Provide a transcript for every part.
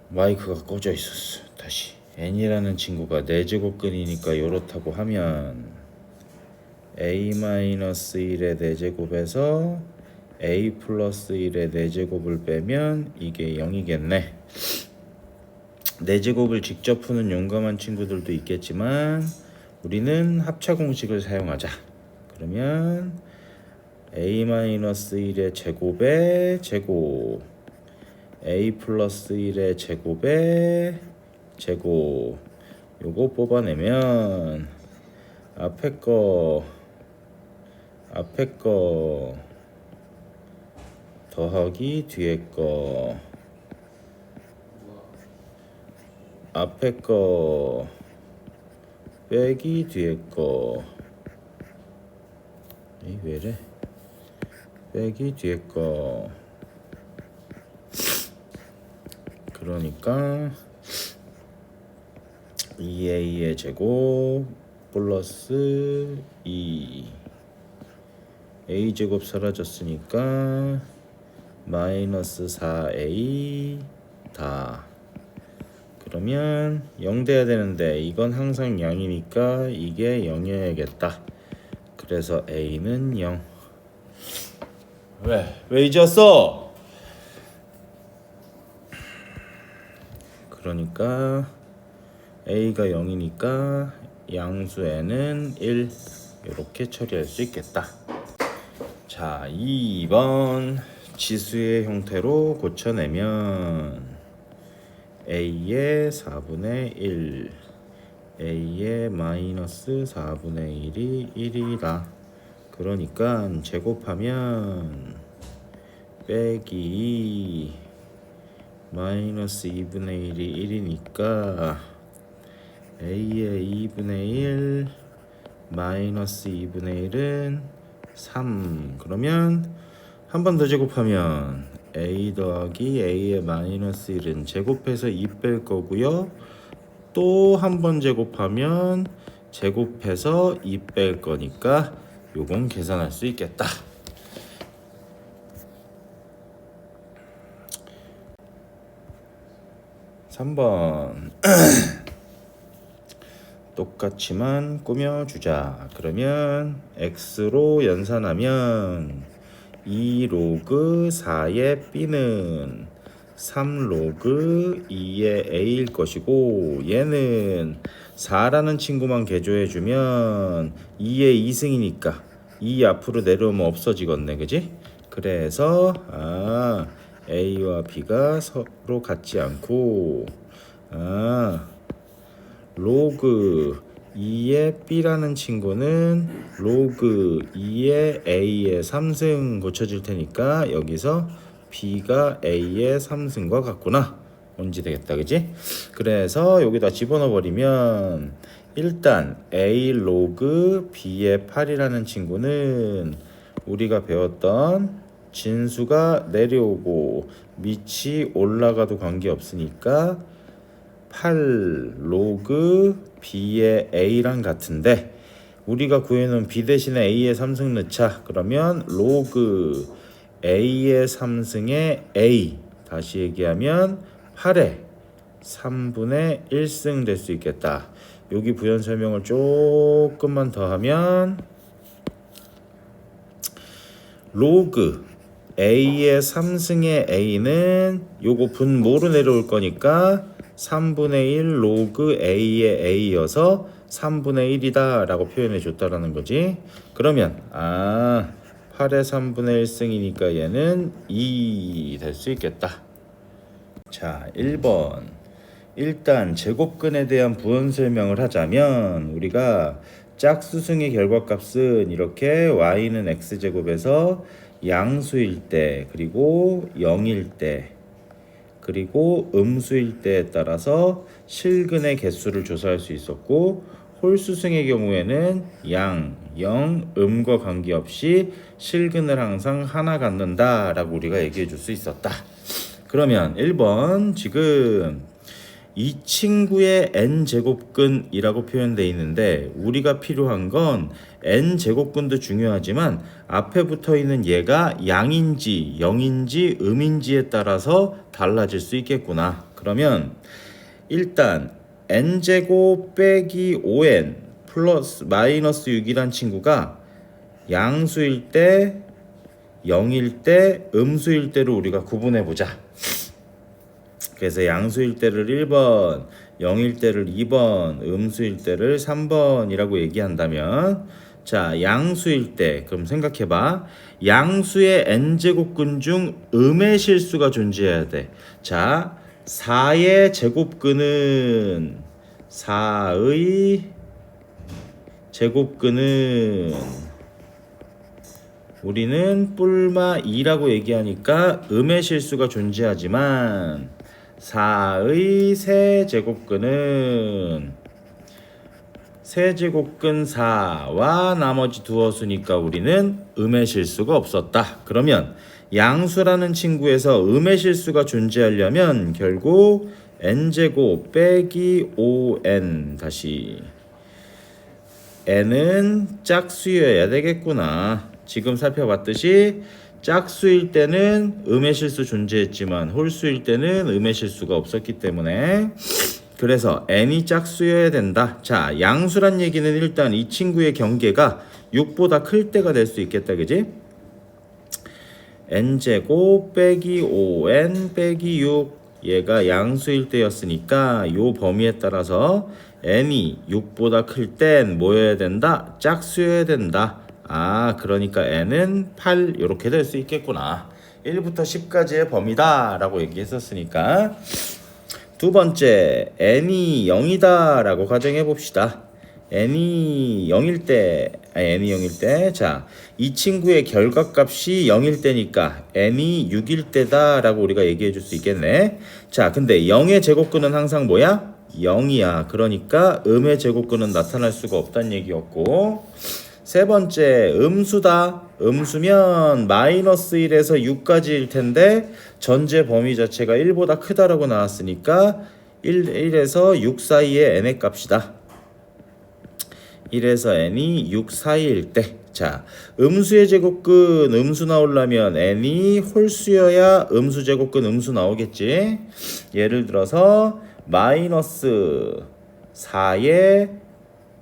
마이크가 꺼져 있었어. 다시 n이라는 친구가 4제곱근이니까 요렇다고 하면 a-1의 4제곱에서 a 플러스 1의 4제곱을 빼면 이게 0이겠네. 4제곱을 직접 푸는 용감한 친구들도 있겠지만 우리는 합차 공식을 사용하자. 그러면 a-1의 제곱의 제곱 a 플러스 1의 제곱의 제곱 요거 뽑아내면 앞에 거 더하기 뒤에 거 앞에 거 빼기 뒤에 거 왜래? 빼기 뒤에 거 그러니까 2a의 제곱 플러스 2 a제곱 사라졌으니까 마이너스 4a 다. 그러면 0 돼야 되는데 이건 항상 0이니까 이게 0이어야겠다. 그래서 a는 0. 왜 이제 왔어? 그러니까 a가 0이니까 양수에는 1 이렇게 처리할 수 있겠다. 자, 2번 지수의 형태로 고쳐내면 a의 4분의 1 a의 마이너스 4분의 1이 1이다. 그러니까 제곱하면 빼기 마이너스 2분의 1이 1이니까 a의 2분의 1 마이너스 2분의 1은 3. 그러면 한 번 더 제곱하면 a 더하기 a의 마이너스 1은 제곱해서 2 뺄 거고요. 또 한 번 제곱하면 제곱해서 2 뺄 거니까 요건 계산할 수 있겠다. (3번) 똑같이만 꾸며주자. 그러면 x로 연산하면 2 로그 4의 b는 3 로그 2의 a일 것이고 얘는 4라는 친구만 개조해주면 2의 2승이니까 2 앞으로 내려오면 없어지겠네. 그지? 그래서 a와 b가 서로 같지 않고 로그 2의 b라는 친구는 로그 2의 a의 3승 고쳐질 테니까 여기서 b가 a의 3승과 같구나. 뭔지 되겠다. 그지? 그래서 여기다 집어넣어 버리면 일단 a 로그 b의 8이라는 친구는 우리가 배웠던 진수가 내려오고 밑이 올라가도 관계없으니까 8 로그 b의 a랑 같은데 우리가 구해놓은 b 대신에 a의 3승 넣자. 그러면 로그 a의 3승의 a 다시 얘기하면 8의 3분의 1승 될 수 있겠다. 여기 부연 설명을 조금만 더 하면 로그 a의 3승의 a는 요거 분모로 내려올 거니까 3분의 1 로그 a의 a여서 3분의 1이다 라고 표현해 줬다라는 거지. 그러면 8의 3분의 1승이니까 얘는 2 될 수 있겠다. 자, 1번 일단 제곱근에 대한 부연 설명을 하자면 우리가 짝수승의 결과값은 이렇게 y는 x제곱에서 양수일 때 그리고 0일 때 그리고 음수일 때에 따라서 실근의 개수를 조사할 수 있었고 홀수승의 경우에는 양, 0, 음과 관계없이 실근을 항상 하나 갖는다 라고 우리가 얘기해 줄 수 있었다. 그러면 1번 지금 이 친구의 n제곱근이라고 표현되어 있는데 우리가 필요한 건 n 제곱근도 중요하지만 앞에 붙어 있는 얘가 양인지 영인지 음인지에 따라서 달라질 수 있겠구나. 그러면 일단 n제곱 빼기 5n 플러스 마이너스 6이란 친구가 양수일 때 0일 때 음수일 때를 우리가 구분해 보자. 그래서 양수일 때를 1번, 0일 때를 2번, 음수일 때를 3번이라고 얘기한다면, 자, 양수일 때 그럼 생각해 봐. 양수의 n제곱근 중 음의 실수가 존재해야 돼. 자, 4의 제곱근은 4의 제곱근은 우리는 뿔마 2라고 얘기하니까 음의 실수가 존재하지만 4의 세제곱근은 세제곱근 4와 나머지 두 허수니까 우리는 음의 실수가 없었다. 그러면 양수라는 친구에서 음의 실수가 존재하려면 결국 n제곱 빼기 5n 다시 n은 짝수여야 되겠구나. 지금 살펴봤듯이 짝수일 때는 음의 실수 존재했지만 홀수일 때는 음의 실수가 없었기 때문에 그래서 n이 짝수여야 된다. 자, 양수란 얘기는 일단 이 친구의 경계가 6보다 클 때가 될 수 있겠다. 그지? n제곱 빼기 5n 빼기 6 얘가 양수일 때였으니까 요 범위에 따라서 n이 6보다 클 땐 뭐여야 된다? 짝수여야 된다. 아, 그러니까 n은 8 이렇게 될 수 있겠구나. 1부터 10까지의 범위다 라고 얘기했었으니까 두 번째 n이 0이다 라고 가정해 봅시다. n이 0일 때 자, 이 친구의 결과값이 0일 때니까 n이 6일 때다 라고 우리가 얘기해 줄 수 있겠네. 자, 근데 0의 제곱근은 항상 뭐야? 0이야. 그러니까 음의 제곱근은 나타날 수가 없다는 얘기였고, 세 번째 음수다. 음수면 마이너스 1에서 6까지일 텐데 전제 범위 자체가 1보다 크다라고 나왔으니까 1에서 6 사이의 n의 값이다. 1에서 n이 6 사이일 때, 자, 음수의 제곱근 음수 나오려면 n이 홀수여야 음수 제곱근 음수 나오겠지. 예를 들어서 마이너스 4의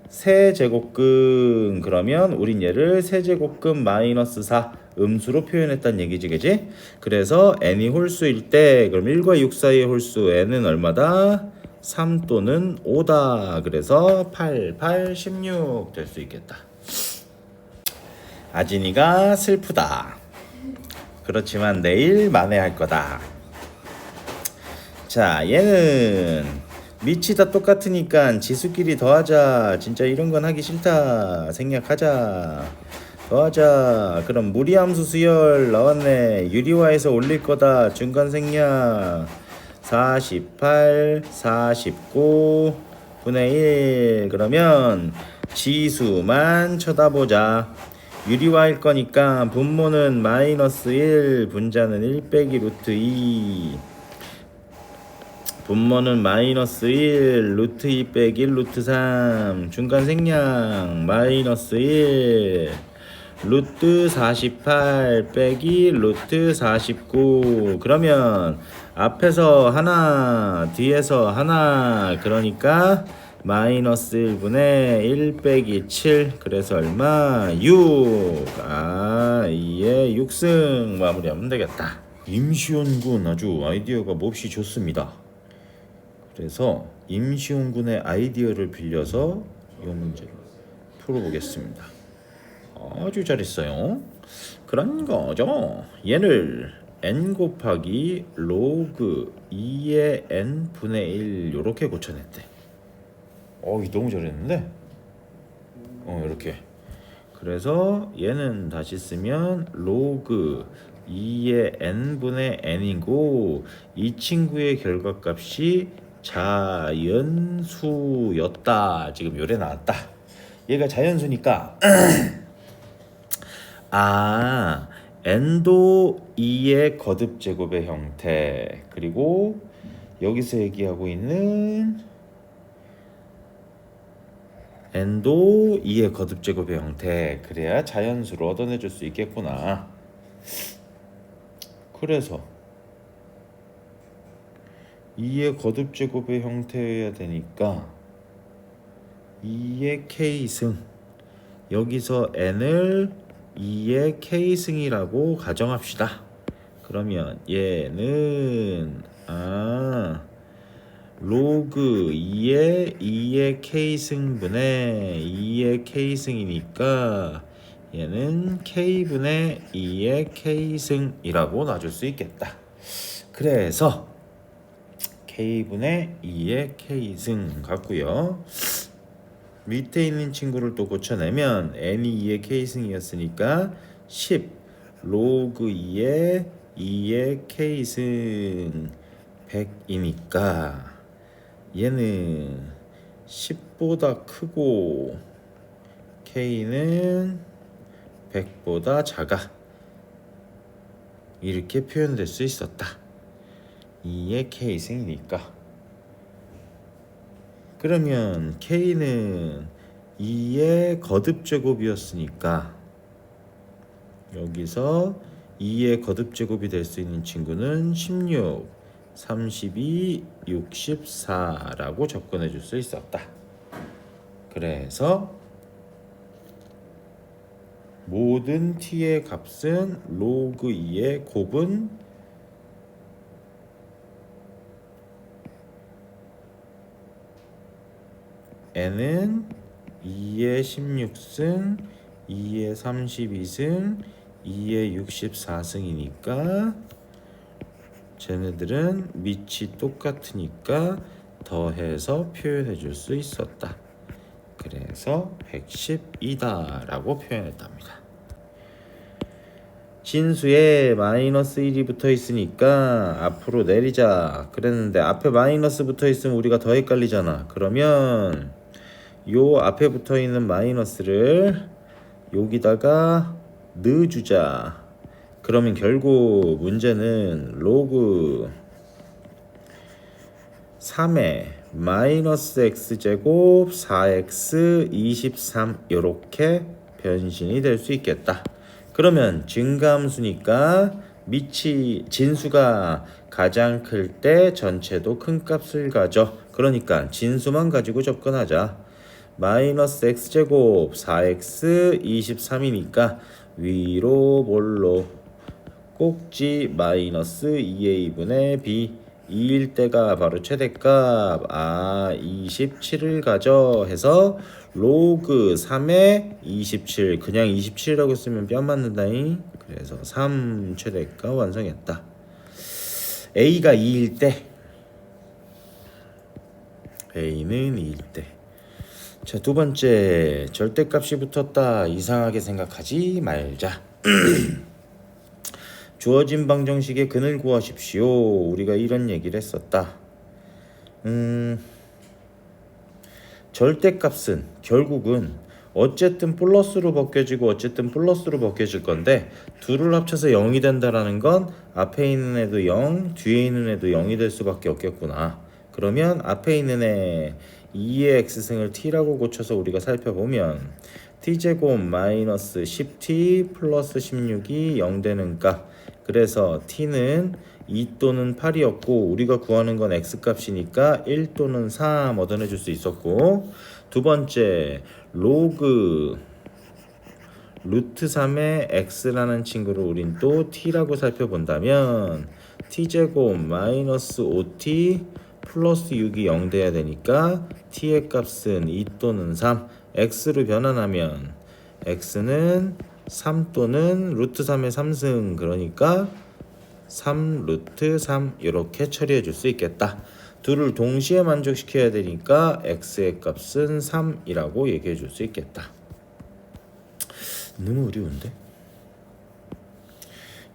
세제곱근 그러면 우린 얘를 세제곱근 마이너스 4 음수로 표현했단 얘기지, 그지? 그래서 n이 홀수일 때 그럼 1과 6 사이의 홀수 n은 얼마다? 3 또는 5다. 그래서 8, 8, 16 될 수 있겠다. 아진이가 슬프다. 그렇지만 내일 만회할 거다. 자, 얘는 밑이 다 똑같으니까 지수끼리 더하자. 진짜 이런 건 하기 싫다. 생략하자. 더하자. 그럼 무리함수 수열 나왔네. 유리화해서 올릴 거다. 중간 생략. 48, 49 분의 1. 그러면 지수만 쳐다보자. 유리화일 거니까 분모는 마이너스 1, 분자는 1 빼기 루트 2. 분모는 마이너스 1, 루트 2 빼기 1, 루트 3. 중간 생략 마이너스 1, 루트 48 빼기 루트 49. 그러면 앞에서 하나, 뒤에서 하나. 그러니까 마이너스 1분의 1 빼기 7. 그래서 얼마? 6. 아, 이에 6승 마무리하면 되겠다. 임시온군 아주 아이디어가 몹시 좋습니다. 그래서 임시온군의 아이디어를 빌려서 이 문제를 풀어보겠습니다. 아주 잘했어요. 그런 거죠. 얘를 n 곱하기 로그 2의 n 분의 1 이렇게 고쳐냈대. 너무 잘했는데. 이렇게. 그래서 얘는 다시 쓰면 로그 2의 n 분의 n이고 이 친구의 결과값이 자연수였다. 지금 요래 나왔다. 얘가 자연수니까 아, n도 2의 거듭 제곱의 형태. 그리고 여기서 얘기하고 있는 n도 2의 거듭제곱의 형태. 그래야 자연수로 얻어내줄 수 있겠구나. 그래서 2의 거듭제곱의 형태여야 되니까 2의 k승, 여기서 n을 2의 k승이라고 가정합시다. 그러면 얘는 로그 2의 k승분의 2의 k승이니까 얘는 k분의 2의 k승이라고 놔줄 수 있겠다. 그래서 k분의 2의 k승 같고요. 밑에 있는 친구를 또 고쳐내면 n이 2의 k승이었으니까 10 로그 2의 k승 100이니까 얘는 10보다 크고 k는 100보다 작아. 이렇게 표현될 수 있었다. 2의 k승이니까. 그러면 k는 2의 거듭제곱이었으니까 여기서 2의 거듭제곱이 될 수 있는 친구는 16, 32, 64라고 접근해 줄 수 있었다. 그래서 모든 t의 값은 로그 2의 곱은 n은 2의 16승, 2의 32승, 2의 64승이니까 쟤네들은 밑이 똑같으니까 더해서 표현해 줄 수 있었다. 그래서 112다 라고 표현했답니다. 진수에 마이너스 1이 붙어 있으니까 앞으로 내리자 그랬는데 앞에 마이너스 붙어 있으면 우리가 더 헷갈리잖아. 그러면 요 앞에 붙어 있는 마이너스를 여기다가 넣어주자. 그러면 결국 문제는 로그 3의 마이너스 x제곱 4x 23 이렇게 변신이 될 수 있겠다. 그러면 증가함수니까 밑이 진수가 가장 클 때 전체도 큰 값을 가져. 그러니까 진수만 가지고 접근하자. 마이너스 x제곱 4x 23이니까 위로 뭘로 꼭지 마이너스 2a분의 b 2일 때가 바로 최대값 27을 가져 해서 로그 3의 27 그냥 27이라고 쓰면 뺨 맞는다잉. 그래서 3 최대값 완성했다. a가 2일 때 a는 2일 때. 자, 두 번째 절대값이 붙었다. 이상하게 생각하지 말자. 주어진 방정식의 근을 구하십시오. 우리가 이런 얘기를 했었다. 절대값은 결국은 어쨌든 플러스로 벗겨지고 어쨌든 플러스로 벗겨질 건데 둘을 합쳐서 0이 된다라는 건 앞에 있는 애도 0, 뒤에 있는 애도 0이 될 수밖에 없겠구나. 그러면 앞에 있는 애 2의 x승을 t라고 고쳐서 우리가 살펴보면 t제곱 마이너스 10t 플러스 16이 0 되는 값. 그래서 t는 2 또는 8이었고 우리가 구하는 건 x값이니까 1 또는 3 얻어내줄 수 있었고, 두 번째 로그 루트 3의 x라는 친구를 우린 또 t라고 살펴본다면 t제곱 마이너스 5t 플러스 6이 0 돼야 되니까 t의 값은 2 또는 3, x로 변환하면 x는 3 또는 루트 3의 3승, 그러니까 3 루트 3 이렇게 처리해 줄 수 있겠다. 둘을 동시에 만족시켜야 되니까 x의 값은 3이라고 얘기해 줄 수 있겠다. 너무 어려운데?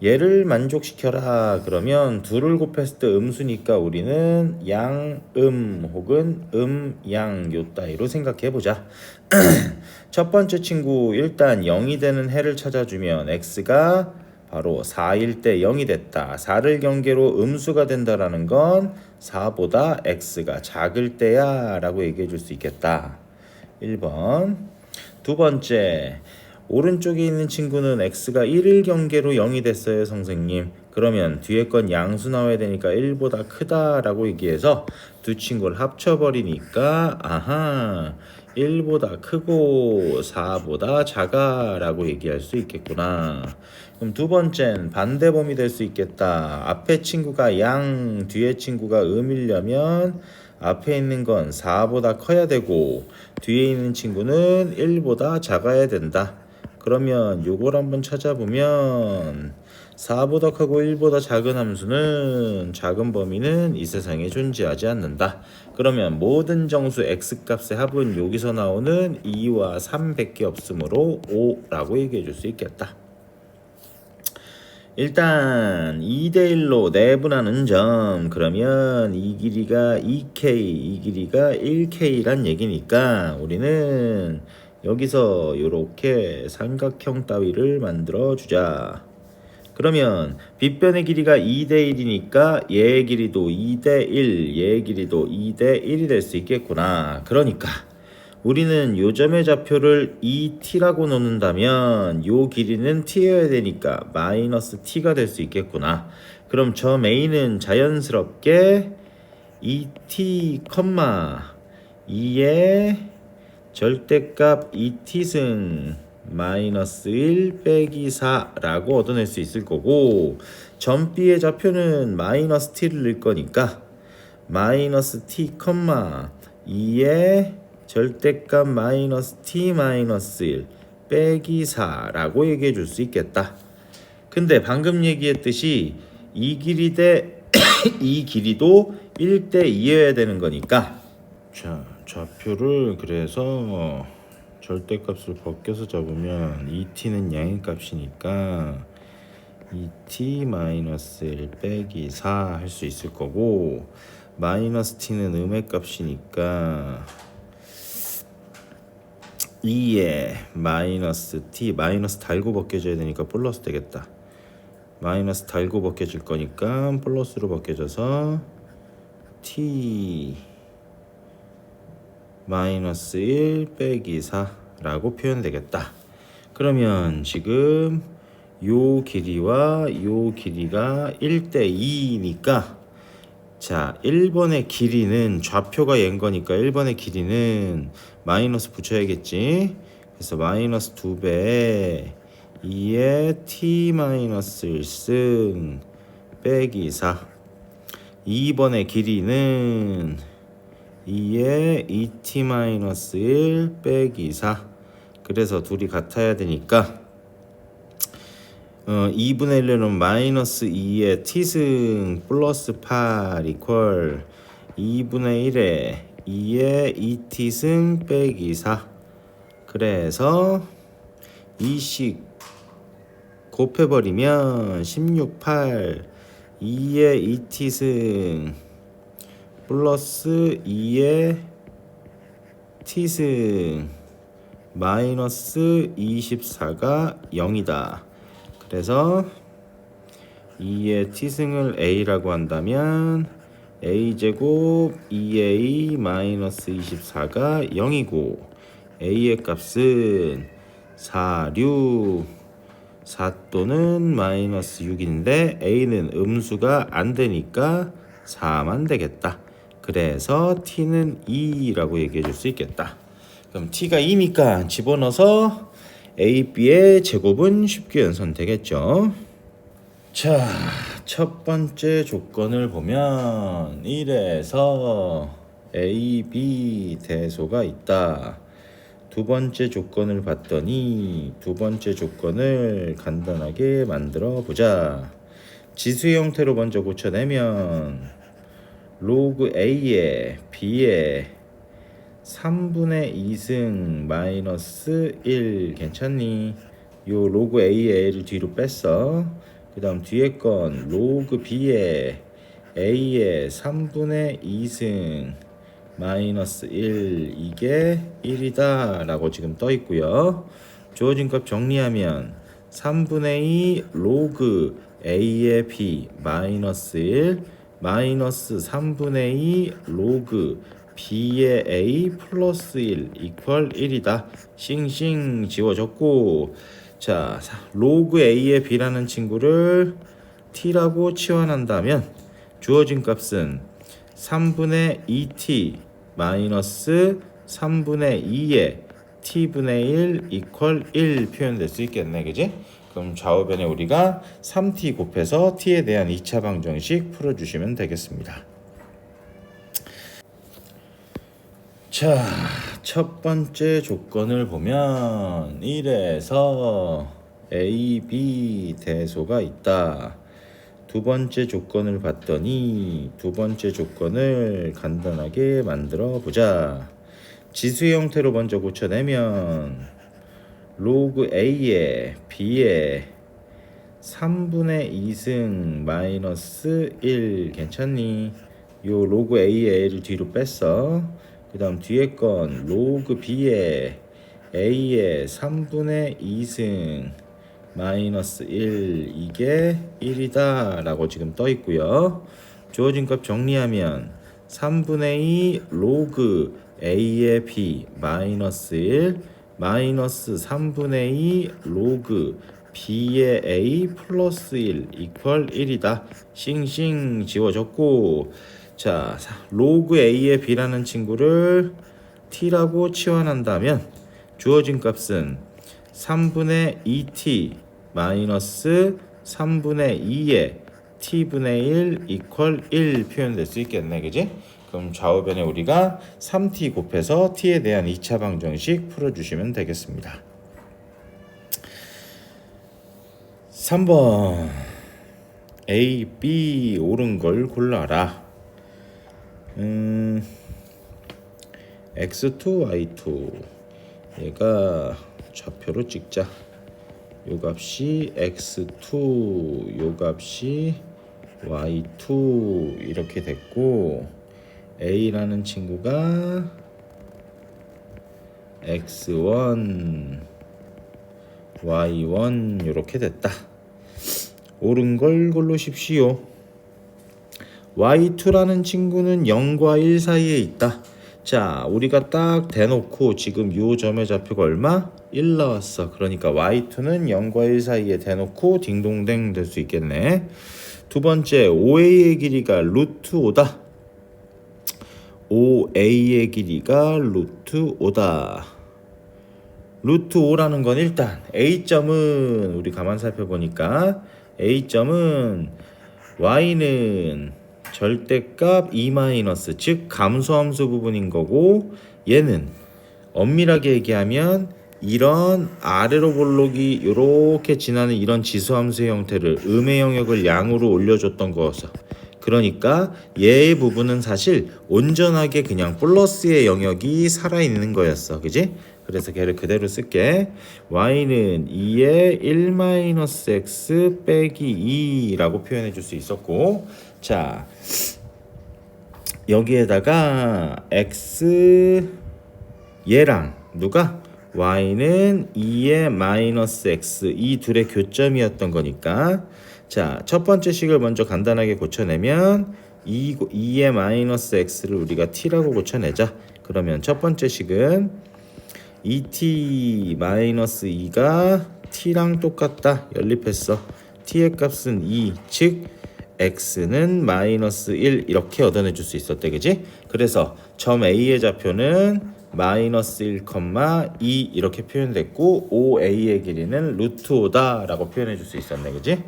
얘를 만족시켜라 그러면 둘을 곱했을 때 음수니까 우리는 양, 혹은 양 요 따위로 생각해보자. 첫 번째 친구 일단 0이 되는 해를 찾아주면 x가 바로 4일 때 0이 됐다. 4를 경계로 음수가 된다라는 건 4보다 x가 작을 때야 라고 얘기해 줄 수 있겠다. 1번. 두 번째, 오른쪽에 있는 친구는 x가 1일 경계로 0이 됐어요, 선생님. 그러면 뒤에 건 양수 나와야 되니까 1보다 크다라고 얘기해서 두 친구를 합쳐버리니까 아하, 1보다 크고 4보다 작아라고 얘기할 수 있겠구나. 그럼 두 번째는 반대범위 될 수 있겠다. 앞에 친구가 양, 뒤에 친구가 음이려면 앞에 있는 건 4보다 커야 되고 뒤에 있는 친구는 1보다 작아야 된다. 그러면 요걸 한번 찾아보면 4보다 크고 1보다 작은 함수는 작은 범위는 이 세상에 존재하지 않는다. 그러면 모든 정수 x값의 합은 여기서 나오는 2와 3밖에 없으므로 5라고 얘기해 줄 수 있겠다. 일단 2대1로 내분하는 점, 그러면 이 길이가 2k, 이 길이가 1k란 얘기니까 우리는 여기서 이렇게 삼각형 따위를 만들어 주자. 그러면 빗변의 길이가 2대1이니까 얘의 길이도 2대1, 얘의 길이도 2대1이 될 수 있겠구나. 그러니까 우리는 요점의 좌표를 2t라고 놓는다면 요 길이는 t여야 되니까 마이너스 t가 될 수 있겠구나. 그럼 점 a는 자연스럽게 2t, 2의 절대값 2t승 마이너스 1 빼기 4라고 얻어낼 수 있을 거고, 점 b의 좌표는 마이너스 t를 넣을 거니까 마이너스 t, 2의 절대값 마이너스 t 마이너스 1 빼기 4라고 얘기해 줄 수 있겠다. 근데 방금 얘기했듯이 이 길이 대 이 길이도 1대 2여야 되는 거니까, 자, 좌표를 그래서 절대값을 벗겨서 잡으면 2t는 양의 값이니까 2t 마이너스 1 빼기 4 할 수 있을 거고, 마이너스 t는 음의 값이니까 2에 마이너스 t, 마이너스 달고 벗겨져야 되니까 플러스 되겠다. 마이너스 달고 벗겨질 거니까 플러스로 벗겨져서 t 마이너스 1 빼기 4라고 표현되겠다. 그러면 지금 요 길이와 요 길이가 1대 2니까, 자, 1번의 길이는 좌표가 얘인 거니까 1번의 길이는 마이너스 붙여야겠지. 그래서 마이너스 2배 2에 t 마이너스 1승 빼기 4. 2번의 길이는 2에 2t 마이너스 1 빼기 4. 그래서 둘이 같아야 되니까 2분의 1은 마이너스 2의 t승 플러스 8 이퀄 2분의 1에 2의 2t승 빼기 4. 그래서 2씩 곱해버리면 16, 8 2의 2t승 플러스 2의 t승 마이너스 24가 0이다. 그래서 2의 t승을 a라고 한다면 a제곱 2a 마이너스 24가 0이고, a의 값은 4, 6, 4 또는 마이너스 6인데 a는 음수가 안 되니까 4만 되겠다. 그래서 t는 2라고 얘기해 줄 수 있겠다. 그럼 t가 2니까 집어넣어서 a, b의 제곱은 쉽게 연산되겠죠. 자, 첫 번째 조건을 보면 1에서 a, b 대소가 있다. 두 번째 조건을 봤더니 두 번째 조건을 간단하게 만들어 보자. 지수 형태로 먼저 고쳐내면 로그 a에 b에 3분의 2승 마이너스 1 괜찮니? 요 로그 a에 a를 뒤로 뺐어. 그 다음 뒤에 건 로그 b에 a에 3분의 2승 마이너스 1 이게 1이다 라고 지금 떠 있고요. 주어진 값 정리하면 3분의 2 로그 a의 b 마이너스 1 마이너스 3분의 2 로그 b의 a 플러스 1 이퀄 1이다. 싱싱 지워졌고, 자 로그 a의 b라는 친구를 t라고 치환한다면 주어진 값은 3분의 2t 마이너스 3분의 2의 t분의 1 이퀄 1 표현될 수 있겠네, 그지? 그럼 좌우변에 우리가 3t 곱해서 t에 대한 2차 방정식 풀어주시면 되겠습니다. 자, 첫 번째 조건을 보면 1에서 a, b 대소가 있다. 두 번째 조건을 봤더니 두 번째 조건을 간단하게 만들어 보자. 지수 형태로 먼저 고쳐내면 로그 a에 b에 3분의 2승 마이너스 1 괜찮니? 요 로그 a에 a를 뒤로 뺐어. 그 다음 뒤에 건 로그 b에 a에 3분의 2승 마이너스 1 이게 1이다 라고 지금 떠 있고요. 주어진 값 정리하면 3분의 2 로그 a의 b 마이너스 1 마이너스 3분의 2 로그 b의 a 플러스 1 이퀄 1이다. 싱싱 지워졌고, 자 로그 a의 b라는 친구를 t라고 치환한다면 주어진 값은 3분의 2t 마이너스 3분의 2의 t분의 1 이퀄 1 표현될 수 있겠네, 그지? 그럼 좌우변에 우리가 3t 곱해서 t에 대한 2차 방정식 풀어주시면 되겠습니다. 3번 A, B 옳은 걸 골라라. x2, y2 얘가 좌표로 찍자. 요 값이 x2, 요 값이 y2 이렇게 됐고, a라는 친구가 x1, y1 이렇게 됐다. 옳은 걸 고르십시오. y2라는 친구는 0과 1 사이에 있다. 자, 우리가 딱 대놓고 지금 요 점의 좌표가 얼마? 1 나왔어. 그러니까 y2는 0과 1 사이에 대놓고 딩동댕 될 수 있겠네. 두 번째, OA의 길이가 루트 5다. OA의 길이가 루트 5다. 루트 5라는 건 일단 A점은 우리 가만 살펴보니까 A점은 Y는 절대값 E-, 즉 감소함수 부분인 거고, 얘는 엄밀하게 얘기하면 이런 아래로 볼록이 이렇게 지나는 이런 지수함수의 형태를 음의 영역을 양으로 올려줬던 거였어. 그러니까 얘의 부분은 사실 온전하게 그냥 플러스의 영역이 살아있는 거였어, 그지? 그래서 걔를 그대로 쓸게. y는 2의 1-x 빼기 2라고 표현해 줄 수 있었고, 자 여기에다가 x 얘랑 누가? y는 2의 마이너스 x 이 둘의 교점이었던 거니까, 자 첫 번째 식을 먼저 간단하게 고쳐내면 2의 마이너스 x를 우리가 t라고 고쳐내자. 그러면 첫 번째 식은 2t 마이너스 2가 t랑 똑같다. 연립했어. t의 값은 2, 즉 x는 마이너스 1 이렇게 얻어내줄 수 있었대, 그지? 그래서 점 A의 좌표는 마이너스 1, 2 이렇게 표현됐고, OA의 길이는 루트 5다 라고 표현해줄 수 있었네, 그지?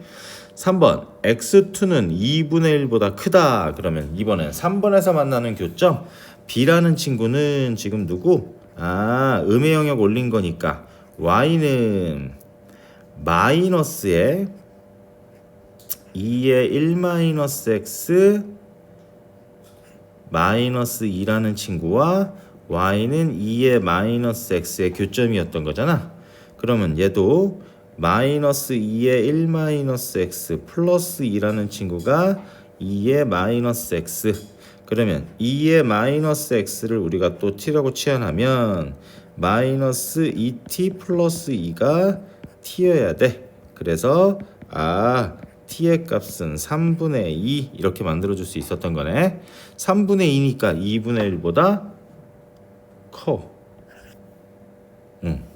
3번 x2는 2분의 1보다 크다. 그러면 이번엔 3번에서 만나는 교점 B라는 친구는 지금 누구? 음의 영역 올린 거니까 y는 마이너스에 2의 1-x 마이너스 2라는 친구와 y는 2의 마이너스 x의 교점이었던 거잖아. 그러면 얘도 마이너스 2의 1-x 플러스 2라는 친구가 2의 마이너스 x. 그러면 2의 마이너스 x를 우리가 또 t라고 치환하면 마이너스 2t 플러스 2가 t여야 돼. 그래서 t의 값은 3분의 2 이렇게 만들어줄 수 있었던 거네. 3분의 2니까 2분의 1보다 커. 응.